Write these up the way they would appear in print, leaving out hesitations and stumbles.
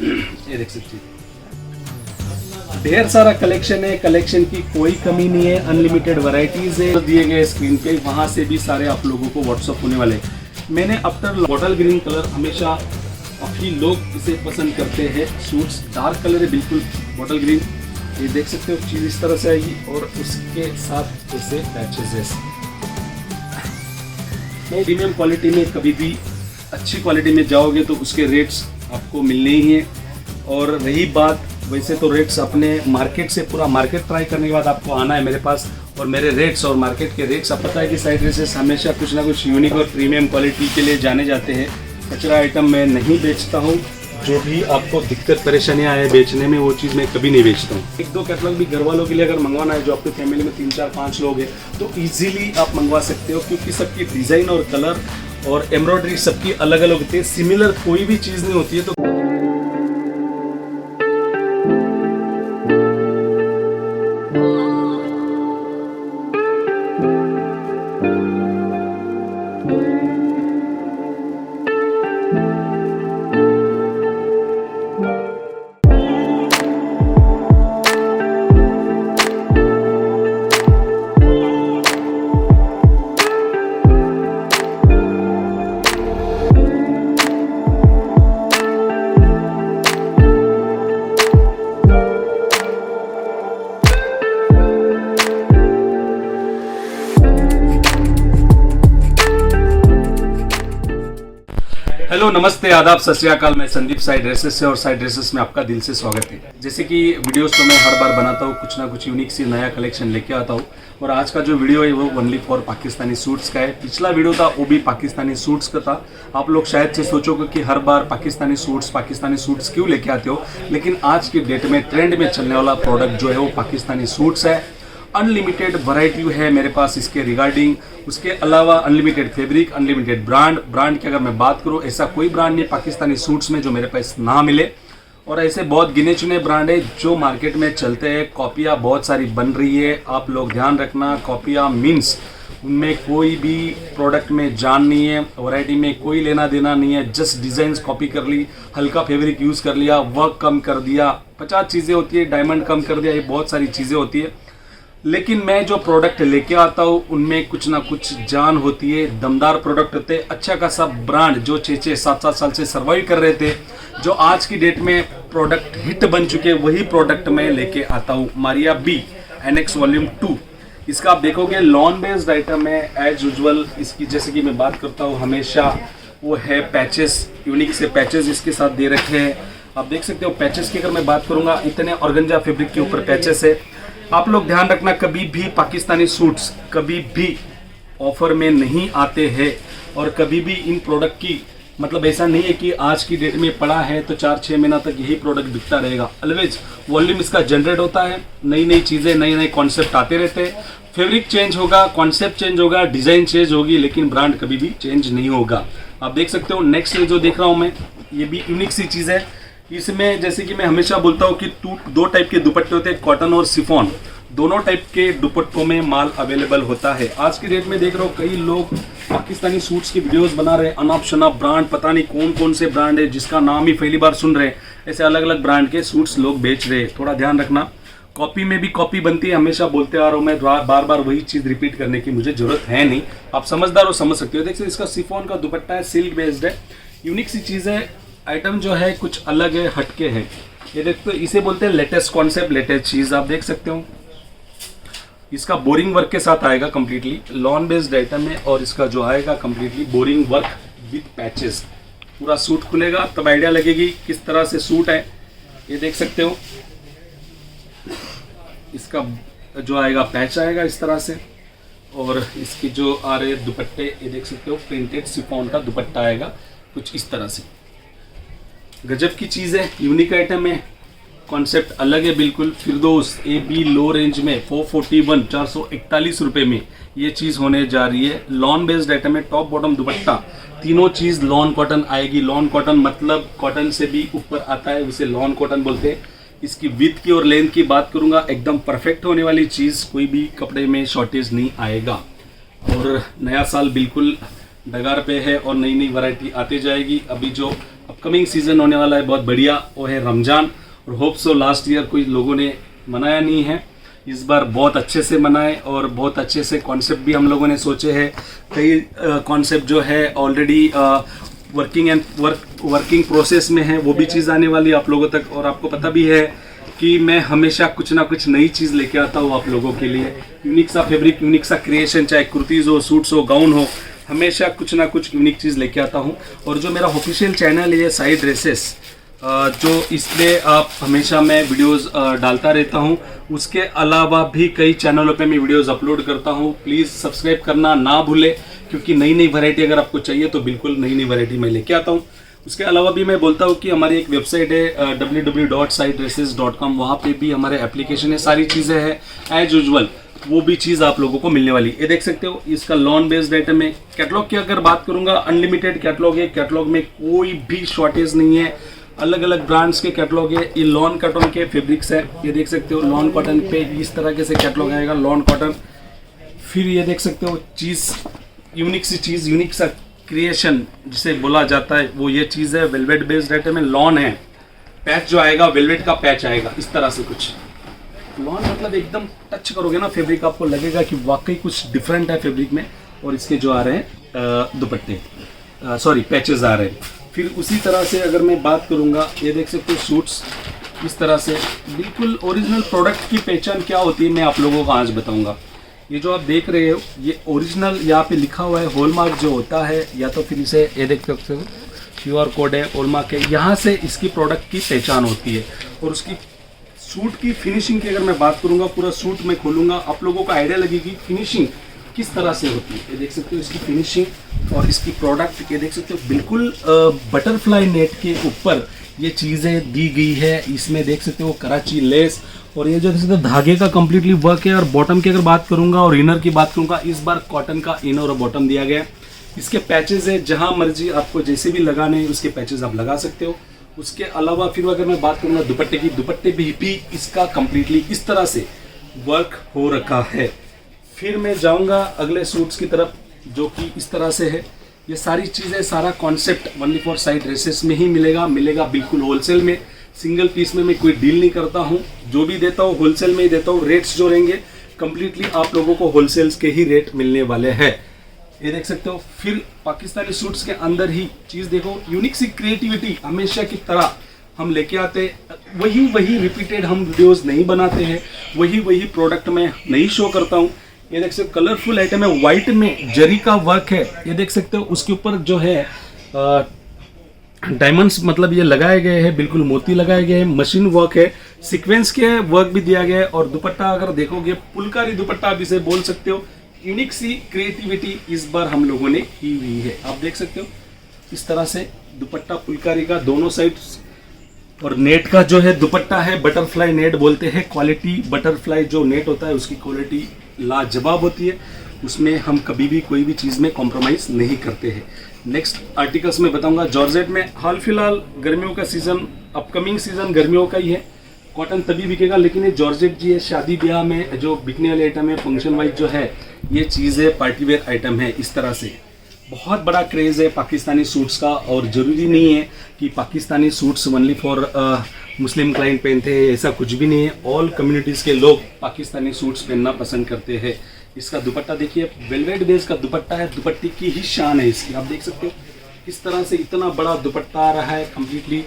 ये देख सकते हैं, ढेर सारा कलेक्शन है, कलेक्शन की कोई कमी नहीं है, अनलिमिटेड वैरायटीज है। दिए गए स्क्रीन पे वहां से भी सारे आप लोगों को व्हाट्सअप होने वाले। मैंने आफ्टर बॉटल ग्रीन कलर हमेशा काफ़ी लोग इसे पसंद करते हैं। सूट्स डार्क कलर है बिल्कुल बॉटल ग्रीन, ये देख सकते हो चीज़ इस तरह से आएगी और उसके साथ ऐसे पैचेस है। प्रीमियम क्वालिटी में कभी भी अच्छी क्वालिटी में जाओगे तो उसके रेट्स आपको मिलने ही हैं। और रही बात, वैसे तो रेट्स अपने मार्केट से पूरा मार्केट ट्राई करने के बाद आपको आना है मेरे पास, और मेरे रेट्स और मार्केट के रेट्स आप पता है कि साइड ड्रेसेस हमेशा कुछ ना कुछ यूनिक और प्रीमियम क्वालिटी के लिए जाने जाते हैं। कचरा आइटम मैं नहीं बेचता हूँ, जो भी आपको दिक्कत परेशानियाँ आए बेचने में वो चीज़ मैं कभी नहीं बेचता हूँ। एक दो कैटलॉग भी घर वालों के लिए अगर मंगवाना है, जो आपकी फैमिली में 3 4 5 लोग हैं, तो ईजिली आप मंगवा सकते हो, क्योंकि सबकी डिज़ाइन और कलर और एम्ब्रॉयडरी सबकी अलग अलग होती है, सिमिलर कोई भी चीज़ नहीं होती है। तो हेलो, नमस्ते, आदाब, सत श्री अकाल। मैं संदीप साइड ड्रेसेस से, और साइड ड्रेसेस में आपका दिल से स्वागत है। जैसे कि वीडियोस तो मैं हर बार बनाता हूँ, कुछ ना कुछ यूनिक सी नया कलेक्शन लेके आता हूँ। और आज का जो वीडियो है वो ओनली फॉर पाकिस्तानी सूट्स का है। पिछला वीडियो था वो भी पाकिस्तानी सूट्स का था। आप लोग शायद से सोचोगे कि हर बार पाकिस्तानी सूट्स क्यों लेके आते हो, लेकिन आज की डेट में ट्रेंड में चलने वाला प्रोडक्ट जो है वो पाकिस्तानी सूट्स है। अनलिमिटेड वैरायटी है मेरे पास इसके रिगार्डिंग। उसके अलावा अनलिमिटेड फैब्रिक, अनलिमिटेड ब्रांड की अगर मैं बात करूँ, ऐसा कोई ब्रांड नहीं पाकिस्तानी सूट्स में जो मेरे पास ना मिले। और ऐसे बहुत गिने चुने ब्रांड है जो मार्केट में चलते हैं। कॉपियाँ बहुत सारी बन रही है, आप लोग ध्यान रखना। कॉपियाँ मीन्स उनमें कोई भी प्रोडक्ट में जान नहीं है, वैरायटी में कोई लेना देना नहीं है। जस्ट डिज़ाइंस कॉपी कर ली, हल्का फैब्रिक यूज़ कर लिया, वर्क कम कर दिया, 50 चीज़ें होती है, डायमंड कम कर दिया, ये बहुत सारी चीज़ें होती है। लेकिन मैं जो प्रोडक्ट लेके आता हूँ उनमें कुछ ना कुछ जान होती है, दमदार प्रोडक्ट होते हैं। अच्छा खासा ब्रांड जो 6 7 साल से सर्वाइव कर रहे थे, जो आज की डेट में प्रोडक्ट हिट बन चुके, वही प्रोडक्ट मैं लेके आता हूँ। मारिया बी NX वॉल्यूम 2, इसका आप देखोगे लॉन बेस्ड आइटम है एज यूजुअल। इसकी जैसे कि मैं बात करता हूँ हमेशा, वो है पैचेस, यूनिक से पैचेस इसके साथ दे रखे हैं। आप देख सकते हो पैचेस की अगर मैं बात करूँगा, इतने ऑर्गेंजा फैब्रिक के ऊपर पैचेस है। आप लोग ध्यान रखना, कभी भी पाकिस्तानी सूट्स कभी भी ऑफर में नहीं आते हैं, और कभी भी इन प्रोडक्ट की मतलब ऐसा नहीं है कि आज की डेट में पड़ा है तो 4-6 महीना तक यही प्रोडक्ट बिकता रहेगा। ऑलवेज वॉल्यूम इसका जनरेट होता है, नई नई चीज़ें, नए नए कॉन्सेप्ट आते रहते हैं। फैब्रिक चेंज होगा, कॉन्सेप्ट चेंज होगा, डिज़ाइन चेंज होगी, लेकिन ब्रांड कभी भी चेंज नहीं होगा। आप देख सकते हो नेक्स्ट जो देख रहा हूँ मैं, ये भी यूनिक सी चीज़ है। इसमें जैसे कि मैं हमेशा बोलता हूँ कि 2 टाइप के दुपट्टे होते हैं, कॉटन और शिफॉन। दोनों टाइप के दुपट्टों में माल अवेलेबल होता है। आज की डेट में देख रहा हूँ कई लोग पाकिस्तानी सूट्स की वीडियोस बना रहे हैं, अनाप शनाप ब्रांड, पता नहीं कौन कौन से ब्रांड है जिसका नाम ही पहली बार सुन रहे हैं, ऐसे अलग अलग ब्रांड के सूट्स लोग बेच रहे हैं। थोड़ा ध्यान रखना, कॉपी में भी कॉपी बनती है, हमेशा बोलते आ रहा हूँ मैं, बार बार वही चीज़ रिपीट करने की मुझे जरूरत है नहीं। आप समझदार हो, समझ सकते हो। देखिए इसका शिफॉन का दुपट्टा है, सिल्क बेस्ड है, यूनिक सी चीज़ है। आइटम जो है कुछ अलग है, हटके है। ये देखते हो, इसे बोलते हैं लेटेस्ट कॉन्सेप्ट, लेटेस्ट चीज़। आप देख सकते हो इसका बोरिंग वर्क के साथ आएगा, कंप्लीटली लॉन बेस्ड आइटम है। और इसका जो आएगा completely boring work with patches. पूरा सूट खुलेगा तब आइडिया लगेगी किस तरह से सूट है। ये देख सकते हो, इसका जो आएगा पैच आएगा इस तरह से, और इसकी जो आ रहे दुपट्टे ये देख सकते हो, प्रिंटेड शिफॉन का दुपट्टा आएगा कुछ इस तरह से। गजब की चीज़ है, यूनिक आइटम है, कॉन्सेप्ट अलग है बिल्कुल। फिरदौस AB लो रेंज में 441 441 रुपये में ये चीज़ होने जा रही है। लॉन बेस्ड आइटम है, टॉप बॉटम दुपट्टा तीनों चीज़ लॉन कॉटन आएगी। लॉन कॉटन मतलब कॉटन से भी ऊपर आता है, उसे लॉन कॉटन बोलते हैं। इसकी विड्थ की और लेंथ की बात करूँगा, एकदम परफेक्ट होने वाली चीज़, कोई भी कपड़े में शॉर्टेज नहीं आएगा। और नया साल बिल्कुल डगार पे है और नई नई वैरायटी आते जाएगी। अभी जो अपकमिंग सीजन होने वाला है बहुत बढ़िया, वो है रमज़ान। और होप सो लास्ट ईयर कोई लोगों ने मनाया नहीं है, इस बार बहुत अच्छे से मनाए और बहुत अच्छे से कॉन्सेप्ट भी हम लोगों ने सोचे हैं। कई कॉन्सेप्ट जो है ऑलरेडी वर्किंग प्रोसेस में है, वो भी चीज़ आने वाली है आप लोगों तक। और आपको पता भी है कि मैं हमेशा कुछ ना कुछ नई चीज़ लेके आता हूँ आप लोगों के लिए। यूनिक सा फैब्रिक, यूनिक सा क्रिएशन, चाहे कुर्तीज़ हो, सूट्स हो, गाउन हो, हमेशा कुछ ना कुछ यूनिक चीज़ लेके आता हूँ। और जो मेरा ऑफिशियल चैनल है साई ड्रेसेस, जो इसमें आप हमेशा मैं वीडियोस डालता रहता हूँ। उसके अलावा भी कई चैनलों पे मैं वीडियोस अपलोड करता हूँ। प्लीज़ सब्सक्राइब करना ना भूले, क्योंकि नई नई वैरायटी अगर आपको चाहिए तो बिल्कुल नई नई वैरायटी मैं लेके आता हूँ। उसके अलावा भी मैं बोलता हूँ कि हमारी एक वेबसाइट है www.saidresses.com, वहाँ पे भी हमारे एप्लीकेशन है, सारी चीज़ें हैं एज यूजुअल, वो भी चीज़ आप लोगों को मिलने वाली। ये देख सकते हो, इसका लॉन बेस्ड आइटम है। कैटलॉग की अगर बात करूँगा, अनलिमिटेड कैटलॉग है, कैटलॉग में कोई भी शॉर्टेज नहीं है। अलग अलग ब्रांड्स के कैटलॉग है। ये लॉन कॉटन के फैब्रिक्स है, ये देख सकते हो। लॉन कॉटन पे इस तरह से कैटलॉग आएगा, लॉन कॉटन। फिर ये देख सकते हो चीज़, यूनिक सी चीज़, यूनिक सा क्रिएशन जिसे बोला जाता है, वो ये चीज़ है। वेलवेट बेस्ड आइटम है, लॉन है। पैच जो आएगा वेलवेट का पैच आएगा इस तरह से कुछ। लॉन मतलब एकदम टच करोगे ना फैब्रिक, आपको लगेगा कि वाकई कुछ डिफरेंट है फैब्रिक में। और इसके जो आ रहे हैं दुपट्टे, सॉरी पैचेस आ रहे हैं। फिर उसी तरह से अगर मैं बात करूँगा, ये देख सकते हो सूट्स इस तरह से। बिल्कुल ओरिजिनल प्रोडक्ट की पहचान क्या होती है मैं आप लोगों को आज बताऊँगा। ये जो आप देख रहे हो, ये ओरिजिनल यहाँ पे लिखा हुआ है, हॉलमार्क जो होता है, या तो फिर इसे ये देख सकते हो QR कोड है, हॉलमार्क है, यहाँ से इसकी प्रोडक्ट की पहचान होती है। और उसकी सूट की फिनिशिंग की अगर मैं बात करूँगा, पूरा सूट मैं खोलूँगा, आप लोगों को आइडिया लगेगी फिनिशिंग किस तरह से होती है। ये देख सकते हो इसकी फिनिशिंग और इसकी प्रोडक्ट, ये देख सकते हो बिल्कुल बटरफ्लाई नेट के ऊपर ये चीज़ें दी गई है। इसमें देख सकते हो कराची लेस, और ये जो देख सकते हो धागे का कम्प्लीटली वर्क है। और बॉटम की अगर बात करूँगा और इनर की बात करूँगा, इस बार कॉटन का इनर और बॉटम दिया गया है। इसके पैचेज है, जहाँ मर्जी आपको जैसे भी लगाने हैं उसके पैचेज आप लगा सकते हो। उसके अलावा फिर अगर मैं बात करूँगा दुपट्टे की, दुपट्टे भी इसका कम्प्लीटली इस तरह से वर्क हो रखा है। फिर मैं जाऊंगा अगले सूट्स की तरफ, जो कि इस तरह से है। ये सारी चीज़ें, सारा concept only for Sai dresses में ही मिलेगा बिल्कुल होलसेल में। सिंगल पीस में मैं कोई डील नहीं करता हूँ, जो भी देता हूँ होलसेल में ही देता हूँ। रेट्स जो रहेंगे कम्प्लीटली आप लोगों को होलसेल्स के ही रेट मिलने वाले हैं। ये देख सकते हो। फिर पाकिस्तानी सूट्स के अंदर ही चीज़ देखो, यूनिक सी क्रिएटिविटी हमेशा की तरह हम लेके आते। वही रिपीटेड हम वीडियोस नहीं बनाते हैं, वही प्रोडक्ट मैं नहीं शो करता हूँ। ये देख सकते हो कलरफुल आइटम है, वाइट में जरी का वर्क है। ये देख सकते हो उसके ऊपर जो है डायमंड्स मतलब ये लगाए गए हैं, बिल्कुल मोती लगाए गए हैं, मशीन वर्क है, सीक्वेंस के वर्क भी दिया गया है। और दुपट्टा अगर देखोगे, पुलकारी दुपट्टा आप इसे बोल सकते हो। यूनिक सी क्रिएटिविटी इस बार हम लोगों ने की हुई है। आप देख सकते हो इस तरह से दुपट्टा पुलकारी का दोनों साइड। और नेट का जो है दुपट्टा है, बटरफ्लाई नेट बोलते हैं। क्वालिटी बटरफ्लाई जो नेट होता है उसकी क्वालिटी लाजवाब होती है, उसमें हम कभी भी कोई भी चीज़ में कॉम्प्रोमाइज़ नहीं करते हैं। नेक्स्ट आर्टिकल्स में बताऊंगा जॉर्जेट में। हाल फिलहाल गर्मियों का सीज़न, अपकमिंग सीज़न गर्मियों का ही है। कॉटन तभी बिकेगा, लेकिन ये जॉर्जेट जी है, शादी ब्याह में जो बिकने वाले आइटम है, फंक्शन वाइज जो है ये चीज़ है, पार्टी वेयर आइटम है। इस तरह से बहुत बड़ा क्रेज़ है पाकिस्तानी सूट्स का। और ज़रूरी नहीं है कि Pakistani suits only for Muslim client पहनते हैं, ऐसा कुछ भी नहीं है। ऑल कम्युनिटीज़ के लोग पाकिस्तानी सूट्स पहनना पसंद करते हैं। इसका दुपट्टा देखिए, वेलवेट बेस का दुपट्टा है, दुपट्टे की ही शान है इसकी। आप देख सकते हो इस तरह से इतना बड़ा दुपट्टा आ रहा है कम्प्लीटली।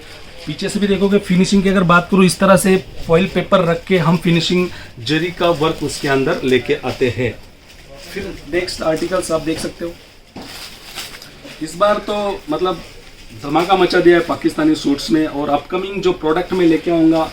पीछे से भी देखोगे, फिनिशिंग की अगर बात करूँ, इस तरह से फॉइल पेपर रख के हम फिनिशिंग जरी का वर्क उसके अंदर लेके आते हैं। फिर नेक्स्ट आर्टिकल्स आप देख सकते हो। इस बार तो मतलब धमाका मचा दिया है पाकिस्तानी सूट्स में। और अपकमिंग जो प्रोडक्ट में लेके आऊँगा,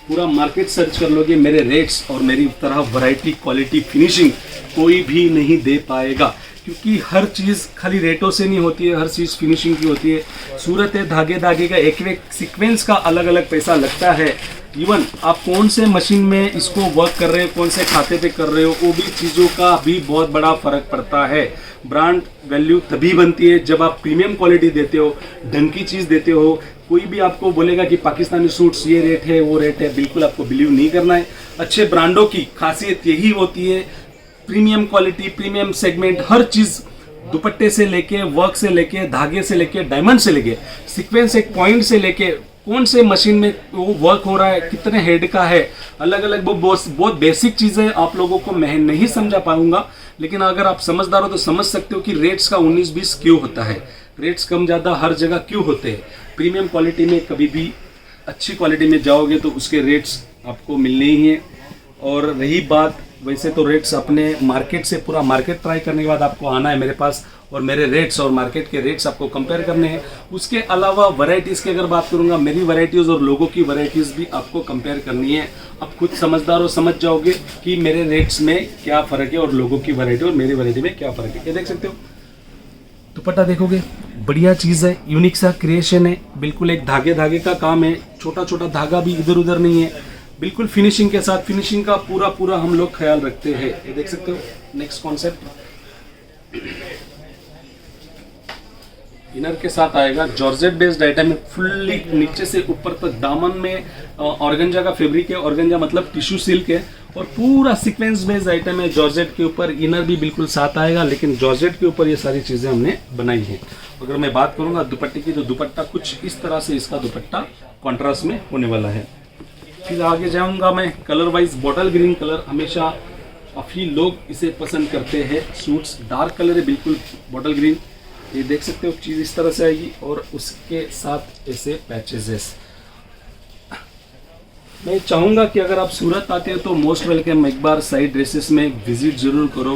पूरा मार्केट सर्च कर लोगे, मेरे रेट्स और मेरी तरह वैरायटी, क्वालिटी, फिनिशिंग कोई भी नहीं दे पाएगा। क्योंकि हर चीज़ खाली रेटों से नहीं होती है, हर चीज़ फिनिशिंग की होती है। सूरत है, धागे धागे का एक एक सीक्वेंस का अलग अलग पैसा लगता है। इवन आप कौन से मशीन में इसको वर्क कर रहे हो, कौन से खाते पे कर रहे हो, वो भी चीज़ों का भी बहुत बड़ा फ़र्क पड़ता है। ब्रांड वैल्यू तभी बनती है जब आप प्रीमियम क्वालिटी देते हो, ढंग की चीज़ देते हो। कोई भी आपको बोलेगा कि पाकिस्तानी सूट्स ये रेट है वो रेट है, बिल्कुल आपको बिलीव नहीं करना है। अच्छे ब्रांडों की खासियत यही होती है, प्रीमियम क्वालिटी, प्रीमियम सेगमेंट, हर चीज़ दुपट्टे से लेके, वर्क से लेके, धागे से लेके, डायमंड से लेके, सीक्वेंस एक पॉइंट से लेके, कौन से मशीन में वो वर्क हो रहा है, कितने हेड का है, अलग अलग वो बहुत बेसिक चीज़ें आप लोगों को मैं नहीं समझा पाऊंगा, लेकिन अगर आप समझदार हो तो समझ सकते हो कि रेट्स का 19-20 क्यों होता है, रेट्स कम ज़्यादा हर जगह क्यों होते हैं। प्रीमियम क्वालिटी में कभी भी अच्छी क्वालिटी में जाओगे तो उसके रेट्स आपको मिलने ही हैं। और रही बात, वैसे तो रेट्स अपने मार्केट से, पूरा मार्केट ट्राई करने के बाद आपको आना है मेरे पास और मेरे रेट्स और मार्केट के रेट्स आपको कंपेयर करने हैं। उसके अलावा वैरायटीज़ की अगर बात करूंगा, मेरी वैरायटीज़ और लोगों की वैरायटीज़ भी आपको कंपेयर करनी है। आप खुद समझदार हो, समझ जाओगे कि मेरे रेट्स में क्या फ़र्क है और लोगों की वैरायटी और मेरी वैरायटी में क्या फ़र्क है। ये देख सकते हो, दुपट्टा देखोगे, बढ़िया चीज़ है, यूनिक सा क्रिएशन है, बिल्कुल एक धागे धागे का काम है, छोटा छोटा धागा भी इधर उधर नहीं है, बिल्कुल फिनिशिंग के साथ, फिनिशिंग का पूरा हम लोग ख्याल रखते हैं। ये देख सकते हो। नेक्स्ट कॉन्सेप्ट इनर के साथ आएगा, जॉर्जेट बेस्ड आइटम है, फुल्ली नीचे से ऊपर तक दामन में ऑर्गेंजा का फैब्रिक है, ऑर्गेंजा मतलब टिश्यू सिल्क है, और पूरा सीक्वेंस बेस्ड आइटम है। जॉर्जेट के ऊपर इनर भी बिल्कुल साथ आएगा, लेकिन जॉर्जेट के ऊपर ये सारी चीज़ें हमने बनाई हैं। अगर मैं बात करूंगा दुपट्टे की, तो दुपट्टा कुछ इस तरह से इसका दुपट्टा कॉन्ट्रास्ट में होने वाला है। फिर आगे जाऊंगा मैं colour wise, bottle green colour हमेशा काफ़ी लोग इसे पसंद करते हैं। सूट्स डार्क कलर है, बिल्कुल बॉटल ग्रीन, ये देख सकते हो चीज़ इस तरह से आएगी, और उसके साथ ऐसे पैचेस है। मैं चाहूँगा कि अगर आप सूरत आते हैं तो मोस्ट वेलकम, एक बार साइड ड्रेसेस में विजिट जरूर करो,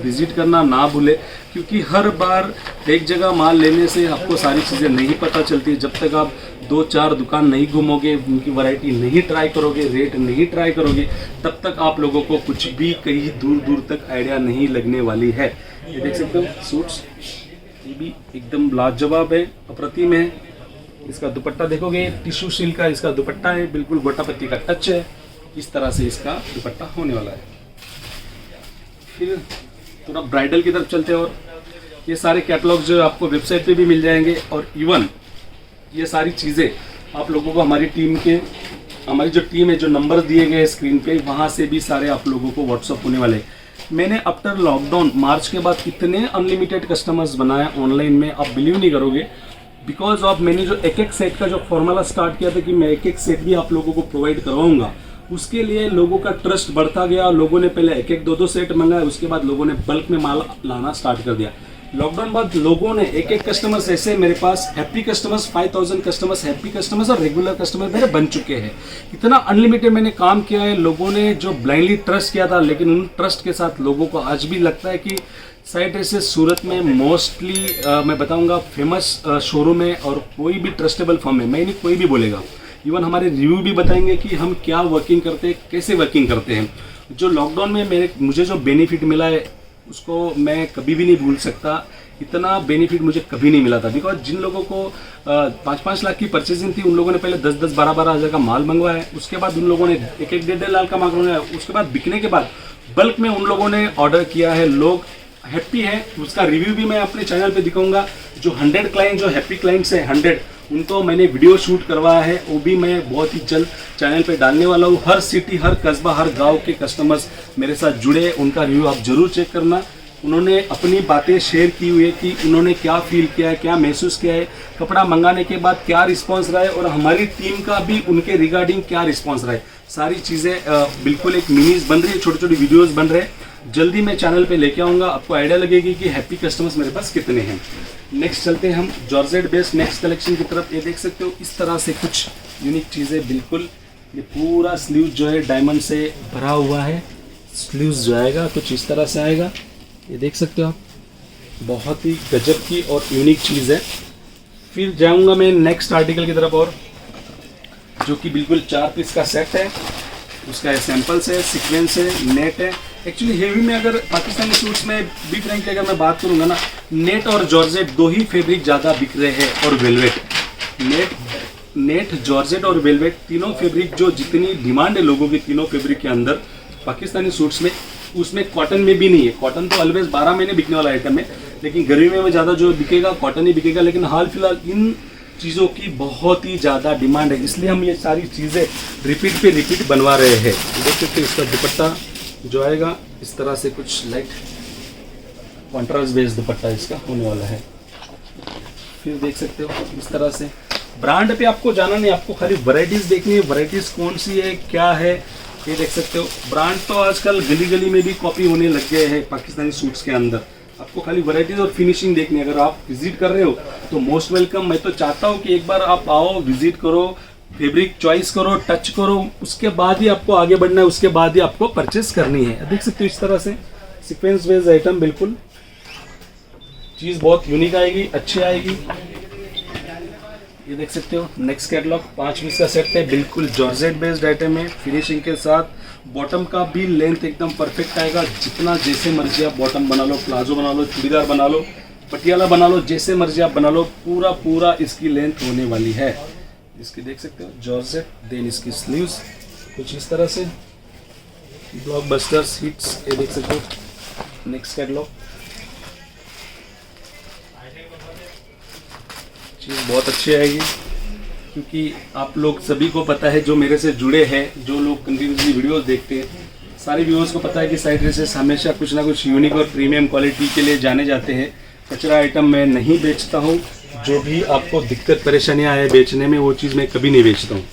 विजिट करना ना भूले, क्योंकि हर बार एक जगह माल लेने से आपको सारी चीज़ें नहीं पता चलती। जब तक आप 2-4 दुकान नहीं घूमोगे, उनकी वैरायटी नहीं ट्राई करोगे, रेट नहीं ट्राई करोगे, तब तक आप लोगों को कुछ भी कहीं दूर दूर तक आइडिया नहीं लगने वाली है। ये देख सकते हो सूट्स, ये भी एकदम लाजवाब है, अप्रतिम है। इसका दुपट्टा देखोगे, टिश्यू सिल्क का इसका दुपट्टा है, बिल्कुल गोटापत्ती का टच है, इस तरह से इसका दुपट्टा होने वाला है। फिर थोड़ा ब्राइडल की तरफ चलते हैं, और ये सारे कैटलॉग जो आपको वेबसाइट पे भी मिल जाएंगे, और इवन ये सारी चीज़ें आप लोगों को हमारी जो टीम है, जो नंबर दिए गए स्क्रीन पे, वहाँ से भी सारे आप लोगों को व्हाट्सअप होने वाले। मैंने आफ्टर लॉकडाउन मार्च के बाद इतने अनलिमिटेड कस्टमर्स बनाए ऑनलाइन में, आप बिलीव नहीं करोगे, बिकॉज ऑफ मैंने जो एक सेट का जो फॉर्मूला स्टार्ट किया था कि मैं एक सेट भी आप लोगों को प्रोवाइड करवाऊंगा, उसके लिए लोगों का ट्रस्ट बढ़ता गया। लोगों ने पहले 1-2 सेट मंगाए, उसके बाद लोगों ने बल्क में माल लाना स्टार्ट कर दिया। लॉकडाउन बाद लोगों ने एक कस्टमर्स ऐसे मेरे पास happy customers, 5000 customers happy customers और रेगुलर कस्टमर मेरे बन चुके हैं। इतना अनलिमिटेड मैंने काम किया है, लोगों ने जो ब्लाइंडली ट्रस्ट किया था, लेकिन उन ट्रस्ट के साथ लोगों को आज भी लगता है कि साइड ड्रेसेस सूरत में मोस्टली मैं बताऊंगा फेमस शोरूम है, और कोई भी ट्रस्टेबल फर्म है, मैं नहीं कोई भी बोलेगा। इवन हमारे रिव्यू भी बताएंगे कि हम क्या वर्किंग करते हैं, कैसे वर्किंग करते हैं। जो लॉकडाउन में मुझे जो बेनिफिट मिला है उसको मैं कभी भी नहीं भूल सकता। इतना बेनिफिट मुझे कभी नहीं मिला था, बिकॉज जिन लोगों को 5-5 लाख की परचेजिंग थी, उन लोगों ने पहले 10-10, 12-12 हज़ार का माल मंगवाया, उसके बाद उन लोगों ने 1-1.5 लाख का माल मंगवाया, उसके बाद बिकने के बाद बल्क में उन लोगों ने ऑर्डर किया है, लोग हैप्पी है। उसका रिव्यू भी मैं अपने चैनल पे दिखाऊंगा। जो 100 क्लाइंट, जो हैप्पी क्लाइंट्स है 100, उनको मैंने वीडियो शूट करवाया है, वो भी मैं बहुत ही जल्द चैनल पे डालने वाला हूँ। हर सिटी, हर कस्बा, हर गांव के कस्टमर्स मेरे साथ जुड़े, उनका रिव्यू आप जरूर चेक करना। उन्होंने अपनी बातें शेयर की हुई है कि उन्होंने क्या फील किया है, क्या महसूस किया है, कपड़ा मंगाने के बाद क्या रिस्पांस रहा है, और हमारी टीम का भी उनके रिगार्डिंग क्या रिस्पांस रहा है। सारी चीज़ें बिल्कुल एक मिनीज बन रही है, छोटी छोटी वीडियोज़ बन रहे हैं, जल्दी मैं चैनल पे लेके आऊँगा। आपको आइडिया लगेगी कि हैप्पी कस्टमर्स मेरे पास कितने हैं। नेक्स्ट चलते हैं हम जॉर्जेट बेस्ड नेक्स्ट कलेक्शन की तरफ। ये देख सकते हो इस तरह से कुछ यूनिक चीज़ें, बिल्कुल ये पूरा स्लीव जो है डायमंड से भरा हुआ है। स्लीव्स जो आएगा कुछ इस तरह से आएगा, ये देख सकते हो आप, बहुत ही गजब की और यूनिक चीज़ है। फिर जाऊंगा मैं नेक्स्ट आर्टिकल की तरफ, और जो कि बिल्कुल 4 पीस का सेट है। उसका सैंपल्स है, सीक्वेंस है, नेट है। एक्चुअली हेवी में अगर पाकिस्तानी सूट्स में बिक रहे की अगर मैं बात करूँगा ना, नेट और जॉर्जेट 2 ही फैब्रिक ज़्यादा बिक रहे हैं, और वेलवेट। नेट जॉर्जेट और वेलवेट तीनों फैब्रिक जो जितनी डिमांड है लोगों की तीनों फैब्रिक के अंदर पाकिस्तानी सूट्स में, उसमें कॉटन में भी नहीं है। कॉटन तो ऑलवेज 12 महीने बिकने वाला आइटम है, लेकिन गर्मी में ज़्यादा जो बिकेगा कॉटन ही बिकेगा। लेकिन हाल फिलहाल इन चीज़ों की बहुत ही ज़्यादा डिमांड है, इसलिए हम ये सारी चीज़ें रिपीट पे रिपीट बनवा रहे हैं। देख सकते हैं इसका दुपट्टा जो आएगा इस तरह से कुछ लाइट कॉन्ट्रास्ट बेस्ड दुपट्टा इसका होने वाला है। फिर देख सकते हो इस तरह से ब्रांड पे आपको जाना नहीं, आपको खाली वैरायटीज देखनी है, वैरायटीज कौन सी है क्या है ये देख सकते हो। ब्रांड तो आजकल गली गली में भी कॉपी होने लग गए हैं पाकिस्तानी सूट्स के अंदर, आपको खाली वैरायटीज और फिनिशिंग देखनी है। अगर आप विजिट कर रहे हो तो मोस्ट वेलकम। मैं तो चाहता हूँ कि एक बार आप आओ, विजिट करो, फैब्रिक चॉइस करो, टच करो, उसके बाद ही आपको आगे बढ़ना है, उसके बाद ही आपको परचेस करनी है। देख सकते हो इस तरह से सीक्वेंस बेस्ड आइटम, बिल्कुल चीज़ बहुत यूनिक आएगी, अच्छी आएगी। ये देख सकते हो नेक्स्ट कैटलॉग 5 पीस का सेट है, बिल्कुल जॉर्जेट बेस्ड आइटम है फिनिशिंग के साथ। बॉटम का भी लेंथ एकदम परफेक्ट आएगा, जितना जैसे मर्जी आप बॉटम बना लो, प्लाजो बना लो, चूड़ीदार बना लो, पटियाला बना लो, जैसे मर्जी आप बना लो, पूरा इसकी लेंथ होने वाली है। इसकी देख सकते हो जॉर्जेट, देन इसकी स्लीव्स कुछ इस तरह से ब्लॉकबस्टर्स हिट्स। ये देख सकते हो नेक्स्ट कैटलॉग, चीज़ बहुत अच्छी आएगी क्योंकि आप लोग सभी को पता है, जो मेरे से जुड़े हैं, जो लोग कंटिन्यूसली वीडियोस देखते हैं, सारे व्यूअर्स को पता है कि साइड ड्रेसेस हमेशा कुछ ना कुछ यूनिक और प्रीमियम क्वालिटी के लिए जाने जाते हैं। कचरा आइटम मैं नहीं बेचता हूँ, जो भी आपको दिक्कत परेशानियाँ आए बेचने में, वो चीज़ मैं कभी नहीं बेचता हूँ।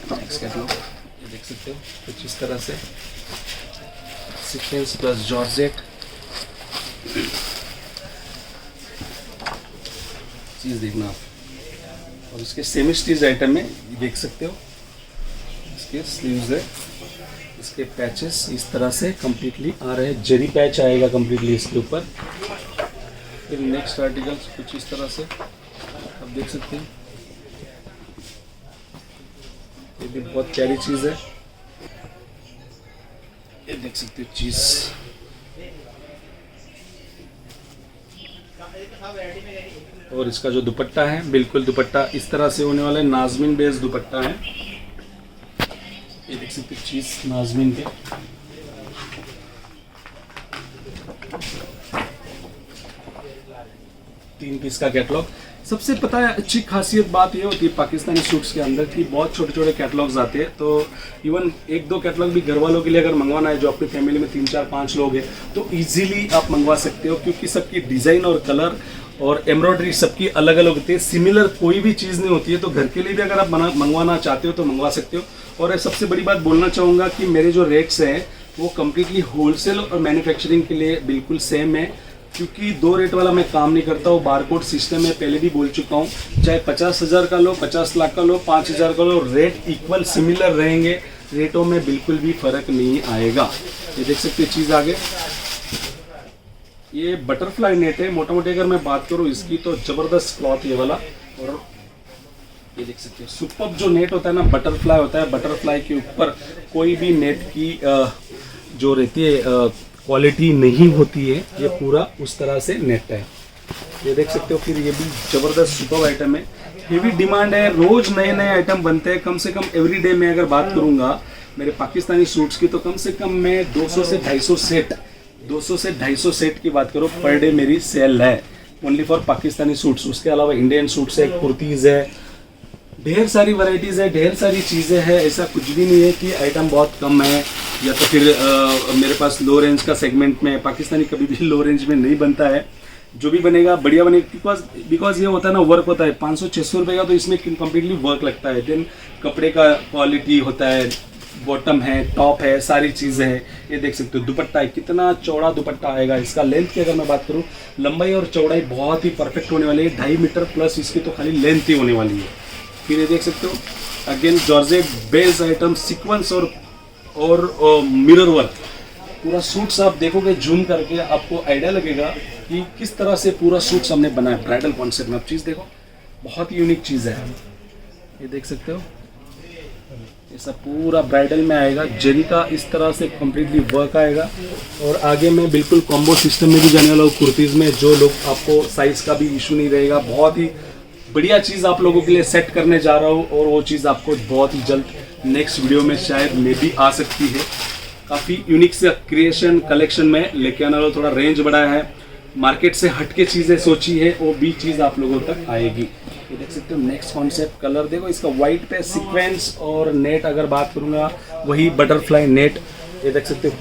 ये देख सकते हो कुछ इस तरह से सीक्वेंस प्लस जॉर्जेट चीज़ देखना आप। और इसके सेमी स्टिच आइटम में देख सकते हो इसके स्लीव्स है, इसके पैचेस इस तरह से कंप्लीटली आ रहे हैं, जरी पैच आएगा कंप्लीटली इसके ऊपर। फिर नेक्स्ट आर्टिकल्स कुछ इस तरह से आप देख सकते हैं, ये भी बहुत प्यारी चीज़ है। ये देख सकते हो चीज़, और इसका जो दुपट्टा है बिल्कुल दुपट्टा इस तरह से होने वाला है, नाज़मीन बेस्ड दुपट्टा है। ये देख सकते हो चीज़ नाज़मीन पे, तीन पीस का कैटलॉग। सबसे पता है अच्छी खासियत बात ये होती है पाकिस्तानी सूट्स के अंदर कि बहुत छोटे छोटे कैटलॉग्स आते हैं, तो इवन एक दो कैटलॉग भी घर वालों के लिए अगर मंगवाना है, जो अपनी फैमिली में 3 4 5 लोग हैं, तो इजीली आप मंगवा सकते हो, क्योंकि सबकी डिज़ाइन और कलर और एम्ब्रॉयडरी सबकी अलग अलग होती है, सिमिलर कोई भी चीज़ नहीं होती है। तो घर के लिए भी अगर आप मंगवाना चाहते हो तो मंगवा सकते हो। और सबसे बड़ी बात बोलना चाहूँगा कि मेरे जो रेट्स हैं वो कम्प्लीटली होलसेल और मैन्युफैक्चरिंग के लिए बिल्कुल सेम है, क्योंकि 2 रेट वाला मैं काम नहीं करता हूँ। बारकोड सिस्टम में पहले भी बोल चुका हूँ, चाहे 50,000 का लो, 50 लाख का लो, 5,000 का लो, रेट इक्वल सिमिलर रहेंगे, रेटों में बिल्कुल भी फ़र्क नहीं आएगा। ये देख सकते हैं चीज़ आगे, ये बटरफ्लाई नेट है। मोटा मोटी अगर मैं बात करूँ इसकी तो ज़बरदस्त क्लॉथ ये वाला। और ये देख सकते हो सुपर जो नेट होता है ना, बटरफ्लाई होता है, बटरफ्लाई के ऊपर कोई भी नेट की जो रहती है क्वालिटी नहीं होती है, ये पूरा उस तरह से नेट है। ये देख सकते हो। फिर ये भी ज़बरदस्त सुपर आइटम है, हेवी डिमांड है, रोज़ नए नए आइटम बनते हैं। कम से कम एवरी डे में अगर बात करूँगा मेरे पाकिस्तानी सूट्स की, तो कम से कम मैं 200 से 250 सेट की बात करो पर डे मेरी सेल है, ओनली फॉर पाकिस्तानी सूट्स। उसके अलावा इंडियन सूट्स है, कुर्तीज़ है, ढेर सारी वैरायटीज़ है, ढेर सारी चीज़ें हैं। ऐसा कुछ भी नहीं है कि आइटम बहुत कम है या तो फिर मेरे पास लो रेंज का सेगमेंट में। पाकिस्तानी कभी भी लो रेंज में नहीं बनता है, जो भी बनेगा बढ़िया बनेगा, बिकॉज ये होता है ना, वर्क होता है 500-600 रुपये का, तो इसमें कम्प्लीटली वर्क लगता है। देन कपड़े का क्वालिटी होता है, बॉटम है, टॉप है, सारी चीज़ें हैं। ये देख सकते हो दुपट्टा है, कितना चौड़ा दुपट्टा आएगा। इसका लेंथ की अगर मैं बात करूँ, लंबाई और चौड़ाई बहुत ही परफेक्ट होने वाली है, 2.5 मीटर प्लस इसकी तो खाली लेंथ ही होने वाली है। फिर ये देख सकते हो again georgette base item, sequence और मिरर वर्क। पूरा सूट्स आप देखोगे जूम करके, आपको आइडिया लगेगा कि किस तरह से पूरा सूट्स हमने बनाया ब्राइडल कॉन्सेप्ट में। आप चीज़ देखो, बहुत ही यूनिक चीज़ है। ये देख सकते हो, ऐसा पूरा ब्राइडल में आएगा, जरी का इस तरह से कम्प्लीटली वर्क आएगा। और आगे मैं बिल्कुल कॉम्बो सिस्टम में भी जाने वाला हूँ कुर्तीज़ में, जो लोग आपको साइज़ का भी इशू नहीं रहेगा। बहुत ही बढ़िया चीज़ आप लोगों के लिए सेट करने जा रहा हूँ, और वो चीज़ आपको बहुत ही जल्द नेक्स्ट वीडियो में शायद मे भी आ सकती है। काफ़ी यूनिक से क्रिएशन कलेक्शन में लेके आने वाला, थोड़ा रेंज बढ़ाया है, मार्केट से हटके चीज़ें सोची है, वो भी चीज़ आप लोगों तक आएगी। ये देख सकते हो नेक्स्ट कॉन्सेप्ट, कलर देखो इसका, वाइट पे सीक्वेंस और नेट अगर बात करूँगा वही बटरफ्लाई नेट। ये देख सकते हो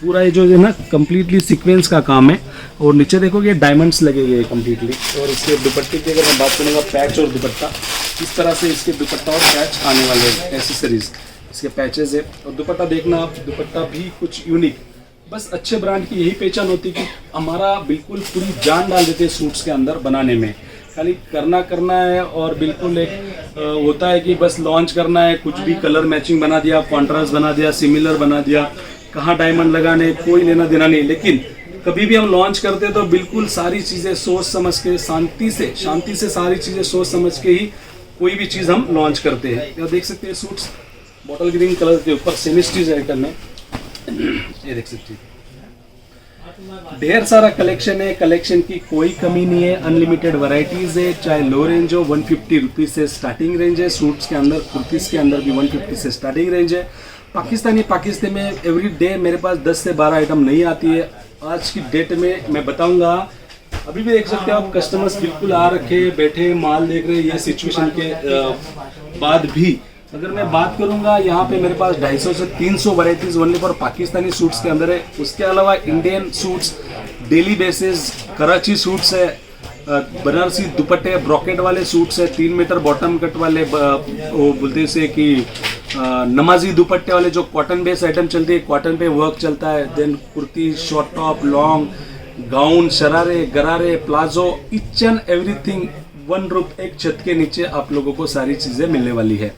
पूरा ये जो है ना कम्प्लीटली सीक्वेंस का काम है। और नीचे देखोगे डायमंड्स लगे हुए हैं कम्प्लीटली। और इसके दुपट्टे की अगर मैं बात करूँगा, पैच और दुपट्टा, इस तरह से इसके दुपट्टा और पैच आने वाले हैं, एसेसरीज इसके पैचेज है। और दुपट्टा देखना आप, दुपट्टा भी कुछ यूनिक, बस अच्छे ब्रांड की यही पहचान होती है कि हमारा बिल्कुल पूरी जान डाल देते हैं सूट्स के अंदर बनाने में। खाली करना है और बिल्कुल एक होता है कि बस लॉन्च करना है, कुछ भी कलर मैचिंग बना दिया, कॉन्ट्रास्ट बना दिया, सिमिलर बना दिया, कहाँ डायमंड लगाने, कोई लेना देना नहीं। लेकिन कभी भी हम लॉन्च करते हैं तो बिल्कुल सारी चीज़ें सोच समझ के, शांति से सारी चीज़ें सोच समझ के ही कोई भी चीज़ हम लॉन्च करते हैं। यह देख सकते हैं सूट्स बॉटल ग्रीन कलर के ऊपर सेमी स्टिच आइटम है, ये देख सकते हैं। ढेर सारा कलेक्शन है, कलेक्शन की कोई कमी नहीं है, अनलिमिटेड वैरायटीज है। चाहे लो रेंज हो, 150 रुपीज़ से स्टार्टिंग रेंज है। सूट्स के अंदर, कुर्तीज़ के अंदर भी 150 से स्टार्टिंग रेंज है। पाकिस्तानी में एवरी डे मेरे पास 10 से 12 आइटम नहीं आती है। आज की डेट में मैं बताऊंगा, अभी भी देख सकते हो आप, कस्टमर्स बिल्कुल आ रखे, बैठे माल देख रहे हैं। ये सिचुएशन के बाद भी अगर मैं बात करूंगा, यहाँ पे मेरे पास 250 से 300 varieties only for Pakistani suits के अंदर है। उसके अलावा Indian suits, daily basis Karachi suits है, बनारसी दुपट्टे ब्रॉकेट वाले सूट्स है, 3 मीटर बॉटम कट वाले, वो बोलते से कि नमाजी दुपट्टे वाले जो कॉटन बेस आइटम चलती है, कॉटन पे वर्क चलता है। Then kurti, short top, long gown, शरारे, गरारे, palazzo, each and everything one roof, एक छत के नीचे आप लोगों को सारी चीज़ें मिलने वाली है।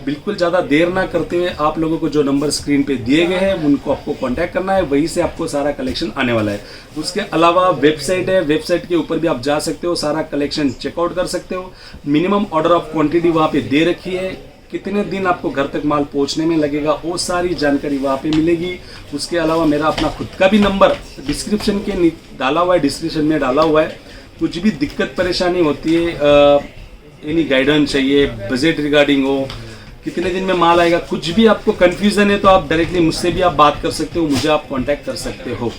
बिल्कुल ज़्यादा देर ना करते हुए आप लोगों को जो नंबर स्क्रीन पे दिए गए हैं उनको आपको कांटेक्ट करना है, वहीं से आपको सारा कलेक्शन आने वाला है। उसके अलावा वेबसाइट है, वेबसाइट के ऊपर भी आप जा सकते हो, सारा कलेक्शन चेकआउट कर सकते हो। मिनिमम ऑर्डर ऑफ क्वांटिटी वहाँ पे दे रखी है, कितने दिन आपको घर तक माल पहुँचने में लगेगा वो सारी जानकारी वहाँ पे मिलेगी। उसके अलावा मेरा अपना खुद का भी नंबर डिस्क्रिप्शन के डाला हुआ है, डिस्क्रिप्शन में डाला हुआ है। कुछ भी दिक्कत परेशानी होती है, एनी गाइडेंस चाहिए, बजट रिगार्डिंग हो, कितने दिन में माल आएगा, कुछ भी आपको कंफ्यूजन है तो आप डायरेक्टली मुझसे भी आप बात कर सकते हो, मुझे आप कांटेक्ट कर सकते हो।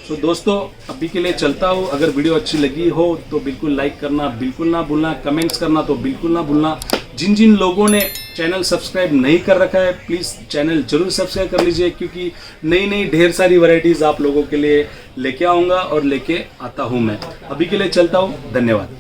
तो दोस्तों अभी के लिए चलता हूँ। अगर वीडियो अच्छी लगी हो तो बिल्कुल लाइक करना बिल्कुल ना भूलना, कमेंट्स करना तो बिल्कुल ना भूलना। जिन लोगों ने चैनल सब्सक्राइब नहीं कर रखा है प्लीज़ चैनल जरूर सब्सक्राइब कर लीजिए, क्योंकि नई ढेर सारी वैरायटीज़ आप लोगों के लिए लेके आऊँगा और लेके आता हूँ मैं। अभी के लिए चलता हूँ, धन्यवाद।